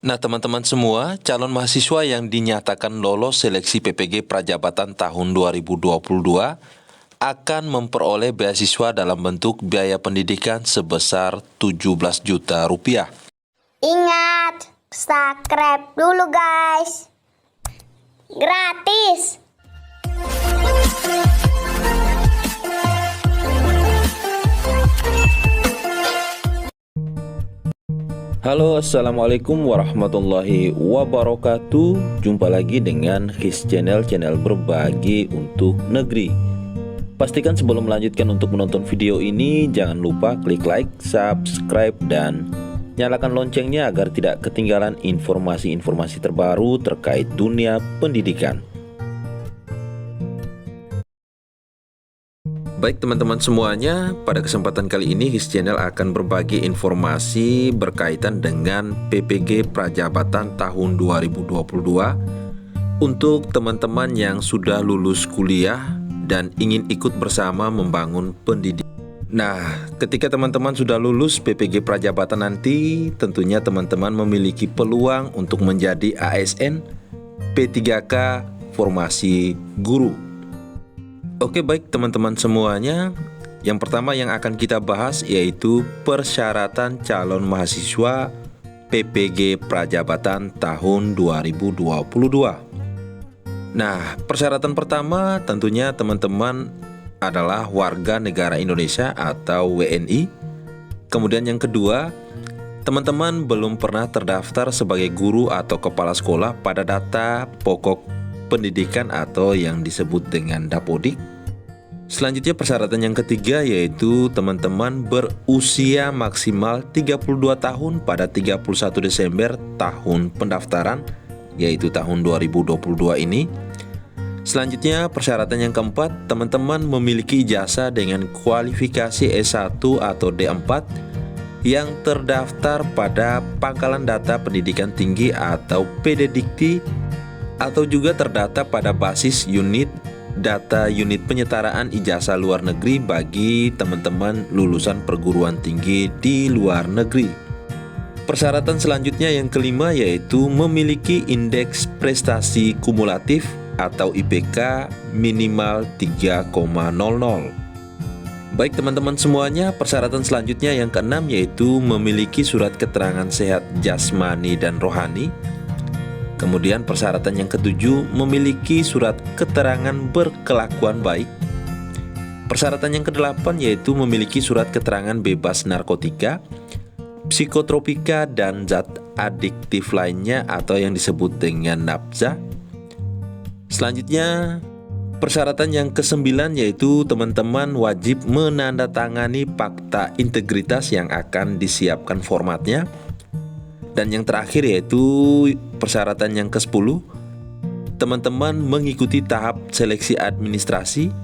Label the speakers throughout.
Speaker 1: Nah, teman-teman semua, calon mahasiswa yang dinyatakan lolos seleksi PPG Prajabatan tahun 2022 akan memperoleh beasiswa dalam bentuk biaya pendidikan sebesar 17 juta rupiah.
Speaker 2: Ingat, subscribe dulu guys. Gratis.
Speaker 1: Halo, assalamualaikum warahmatullahi wabarakatuh. Jumpa lagi dengan His Channel berbagi untuk negeri. Pastikan sebelum melanjutkan untuk menonton video ini, jangan lupa klik like, subscribe, dan nyalakan loncengnya agar tidak ketinggalan informasi-informasi terbaru terkait dunia pendidikan. Baik teman-teman semuanya, pada kesempatan kali ini His Channel akan berbagi informasi berkaitan dengan PPG Prajabatan tahun 2022 untuk teman-teman yang sudah lulus kuliah dan ingin ikut bersama membangun pendidikan. Nah, ketika teman-teman sudah lulus PPG Prajabatan nanti, tentunya teman-teman memiliki peluang untuk menjadi ASN P3K Formasi Guru. Oke, baik teman-teman semuanya, yang pertama yang akan kita bahas yaitu persyaratan calon mahasiswa PPG Prajabatan tahun 2022. Nah, persyaratan pertama tentunya teman-teman adalah warga negara Indonesia atau WNI. Kemudian yang kedua, teman-teman belum pernah terdaftar sebagai guru atau kepala sekolah pada data pokok pendidikan atau yang disebut dengan Dapodik. Selanjutnya persyaratan yang ketiga yaitu teman-teman berusia maksimal 32 tahun pada 31 Desember tahun pendaftaran, yaitu tahun 2022 ini. Selanjutnya persyaratan yang keempat, teman-teman memiliki ijazah dengan kualifikasi S1 atau D4 yang terdaftar pada Pangkalan Data Pendidikan Tinggi atau PDDikti, atau juga terdata pada basis unit data unit penyetaraan ijazah luar negeri bagi teman-teman lulusan perguruan tinggi di luar negeri. Persyaratan selanjutnya yang kelima yaitu memiliki indeks prestasi kumulatif atau IPK minimal 3,00. Baik teman-teman semuanya, persyaratan selanjutnya yang keenam yaitu memiliki surat keterangan sehat jasmani dan rohani. Kemudian persyaratan yang ketujuh memiliki surat keterangan berkelakuan baik. Persyaratan yang kedelapan yaitu memiliki surat keterangan bebas narkotika, psikotropika, dan zat adiktif lainnya atau yang disebut dengan nafza. Selanjutnya persyaratan yang kesembilan yaitu teman-teman wajib menandatangani fakta integritas yang akan disiapkan formatnya. Dan yang terakhir yaitu persyaratan yang ke-10, teman-teman mengikuti tahap seleksi administrasi,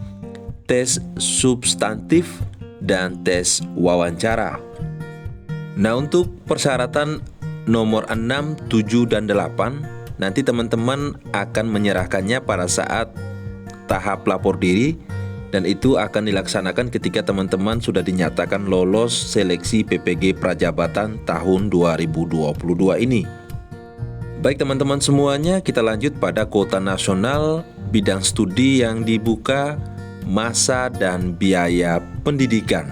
Speaker 1: tes substantif, dan tes wawancara. Nah, untuk persyaratan nomor 6, 7, dan 8, nanti teman-teman akan menyerahkannya pada saat tahap lapor diri, dan itu akan dilaksanakan ketika teman-teman sudah dinyatakan lolos seleksi PPG Prajabatan tahun 2022 ini. Baik teman-teman semuanya, kita lanjut pada kuota nasional, bidang studi yang dibuka, masa dan biaya pendidikan.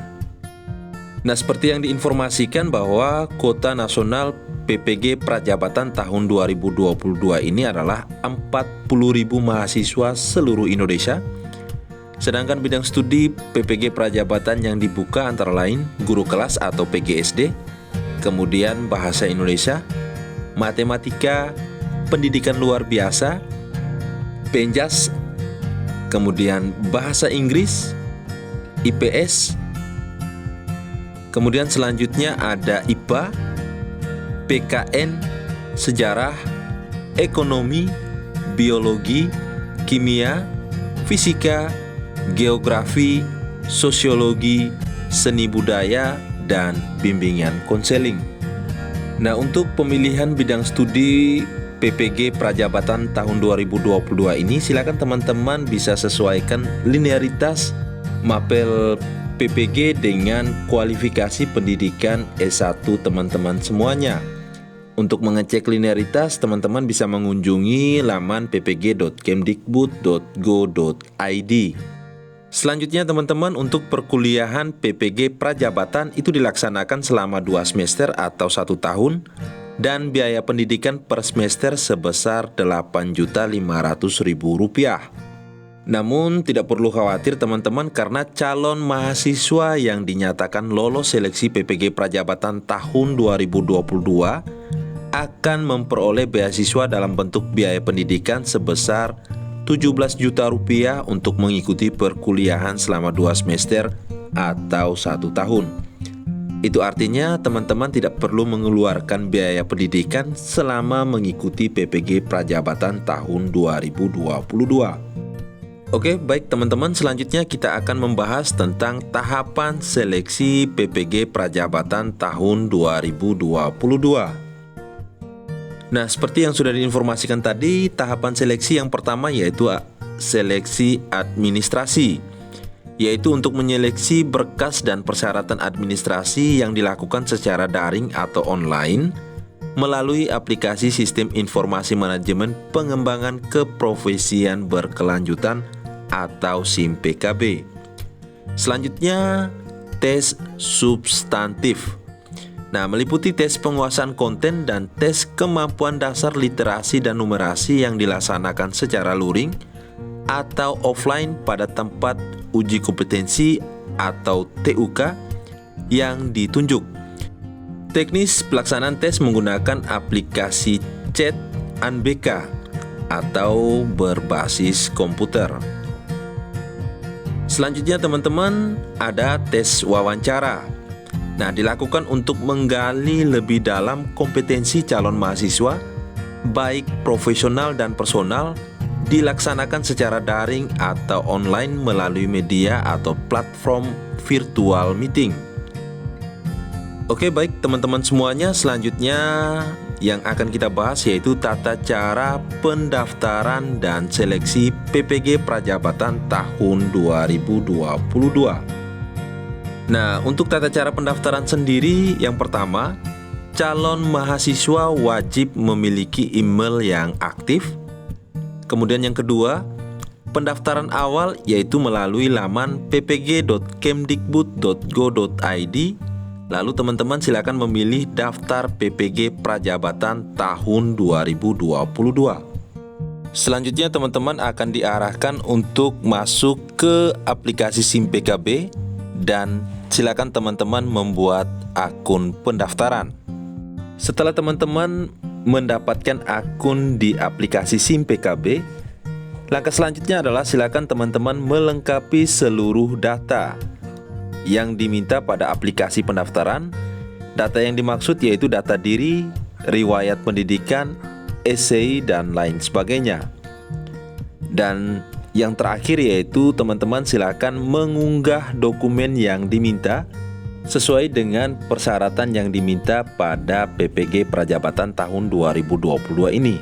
Speaker 1: Nah, seperti yang diinformasikan bahwa kuota nasional PPG Prajabatan tahun 2022 ini adalah 40.000 mahasiswa seluruh Indonesia. Sedangkan bidang studi PPG Prajabatan yang dibuka antara lain guru kelas atau PGSD, kemudian bahasa Indonesia, matematika, pendidikan luar biasa, penjas, kemudian bahasa Inggris, IPS, kemudian selanjutnya ada IPA, PKN, sejarah, ekonomi, biologi, kimia, fisika, geografi, sosiologi, seni budaya, dan bimbingan konseling. Nah, untuk pemilihan bidang studi PPG Prajabatan tahun 2022 ini, silakan teman-teman bisa sesuaikan linearitas mapel PPG dengan kualifikasi pendidikan S1 teman-teman semuanya. Untuk mengecek linearitas, teman-teman bisa mengunjungi laman ppg.kemdikbud.go.id. Selanjutnya teman-teman, untuk perkuliahan PPG Prajabatan itu dilaksanakan selama 2 semester atau 1 tahun dan biaya pendidikan per semester sebesar Rp8.500.000. Namun tidak perlu khawatir teman-teman, karena calon mahasiswa yang dinyatakan lolos seleksi PPG Prajabatan tahun 2022 akan memperoleh beasiswa dalam bentuk biaya pendidikan sebesar Rp17 juta untuk mengikuti perkuliahan selama 2 semester atau 1 tahun. Itu artinya teman-teman tidak perlu mengeluarkan biaya pendidikan selama mengikuti PPG Prajabatan tahun 2022. Oke, baik teman-teman, selanjutnya kita akan membahas tentang tahapan seleksi PPG Prajabatan tahun 2022. Nah, seperti yang sudah diinformasikan tadi, tahapan seleksi yang pertama yaitu seleksi administrasi, yaitu untuk menyeleksi berkas dan persyaratan administrasi yang dilakukan secara daring atau online melalui aplikasi Sistem Informasi Manajemen Pengembangan Keprofesian Berkelanjutan atau SIM PKB. Selanjutnya, tes substantif. Nah, meliputi tes penguasaan konten dan tes kemampuan dasar literasi dan numerasi yang dilaksanakan secara luring atau offline pada tempat uji kompetensi atau TUK yang ditunjuk. Teknis pelaksanaan tes menggunakan aplikasi chat ANBK atau berbasis komputer. Selanjutnya teman-teman, ada tes wawancara. Nah, dilakukan untuk menggali lebih dalam kompetensi calon mahasiswa, baik profesional dan personal, dilaksanakan secara daring atau online melalui media atau platform virtual meeting. Oke, baik teman-teman semuanya, selanjutnya yang akan kita bahas yaitu tata cara pendaftaran dan seleksi PPG Prajabatan tahun 2022. Nah, untuk tata cara pendaftaran sendiri, yang pertama, calon mahasiswa wajib memiliki email yang aktif. Kemudian yang kedua, pendaftaran awal yaitu melalui laman ppg.kemdikbud.go.id. Lalu teman-teman silakan memilih daftar PPG Prajabatan tahun 2022. Selanjutnya teman-teman akan diarahkan untuk masuk ke aplikasi SIM PKB dan silakan teman-teman membuat akun pendaftaran. Setelah teman-teman mendapatkan akun di aplikasi SIM PKB, langkah selanjutnya adalah silakan teman-teman melengkapi seluruh data yang diminta pada aplikasi pendaftaran. Data yang dimaksud yaitu data diri, riwayat pendidikan, esei, dan lain sebagainya. Dan yang terakhir yaitu teman-teman silakan mengunggah dokumen yang diminta sesuai dengan persyaratan yang diminta pada PPG Prajabatan tahun 2022 ini.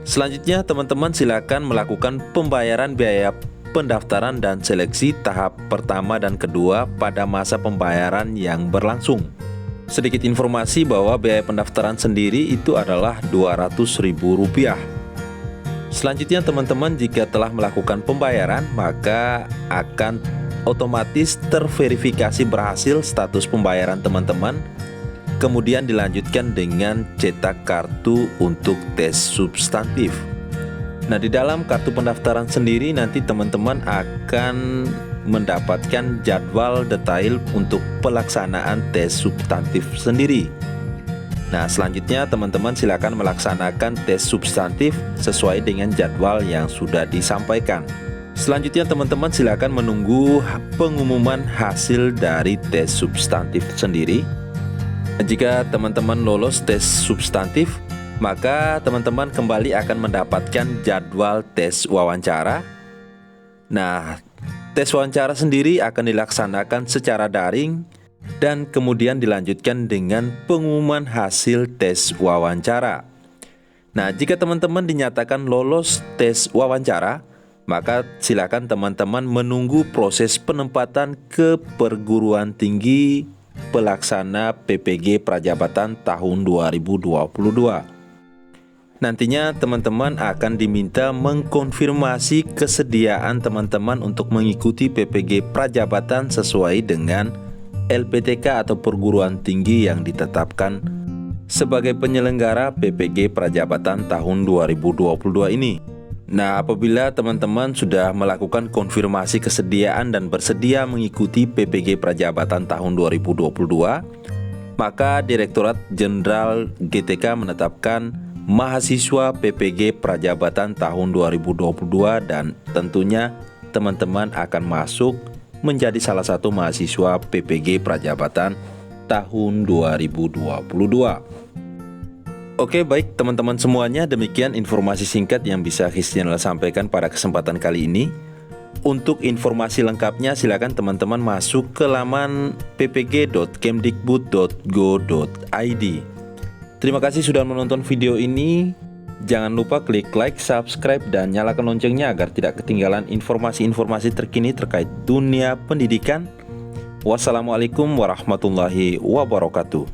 Speaker 1: Selanjutnya teman-teman silakan melakukan pembayaran biaya pendaftaran dan seleksi tahap pertama dan kedua pada masa pembayaran yang berlangsung. Sedikit informasi bahwa biaya pendaftaran sendiri itu adalah Rp200.000. Selanjutnya teman-teman jika telah melakukan pembayaran, maka akan otomatis terverifikasi berhasil status pembayaran teman-teman. Kemudian dilanjutkan dengan cetak kartu untuk tes substantif. Nah, di dalam kartu pendaftaran sendiri nanti teman-teman akan mendapatkan jadwal detail untuk pelaksanaan tes substantif sendiri. Nah, selanjutnya teman-teman silakan melaksanakan tes substantif sesuai dengan jadwal yang sudah disampaikan. Selanjutnya teman-teman silakan menunggu pengumuman hasil dari tes substantif sendiri. Jika teman-teman lolos tes substantif, maka teman-teman kembali akan mendapatkan jadwal tes wawancara. Nah, tes wawancara sendiri akan dilaksanakan secara daring dan kemudian dilanjutkan dengan pengumuman hasil tes wawancara. Nah, jika teman-teman dinyatakan lolos tes wawancara, maka silakan teman-teman menunggu proses penempatan ke perguruan tinggi pelaksana PPG Prajabatan tahun 2022. Nantinya teman-teman akan diminta mengkonfirmasi kesediaan teman-teman untuk mengikuti PPG Prajabatan sesuai dengan LPTK atau perguruan tinggi yang ditetapkan sebagai penyelenggara PPG Prajabatan tahun 2022 ini. Nah, apabila teman-teman sudah melakukan konfirmasi kesediaan dan bersedia mengikuti PPG Prajabatan tahun 2022, maka Direktorat Jenderal GTK menetapkan mahasiswa PPG Prajabatan tahun 2022 dan tentunya teman-teman akan masuk menjadi salah satu mahasiswa PPG Prajabatan tahun 2022. Oke, baik teman-teman semuanya, demikian informasi singkat yang bisa His Channel sampaikan pada kesempatan kali ini. Untuk informasi lengkapnya silakan teman-teman masuk ke laman ppg.kemdikbud.go.id. Terima kasih sudah menonton video ini. Jangan lupa klik like, subscribe, dan nyalakan loncengnya agar tidak ketinggalan informasi-informasi terkini terkait dunia pendidikan. Wassalamualaikum warahmatullahi wabarakatuh.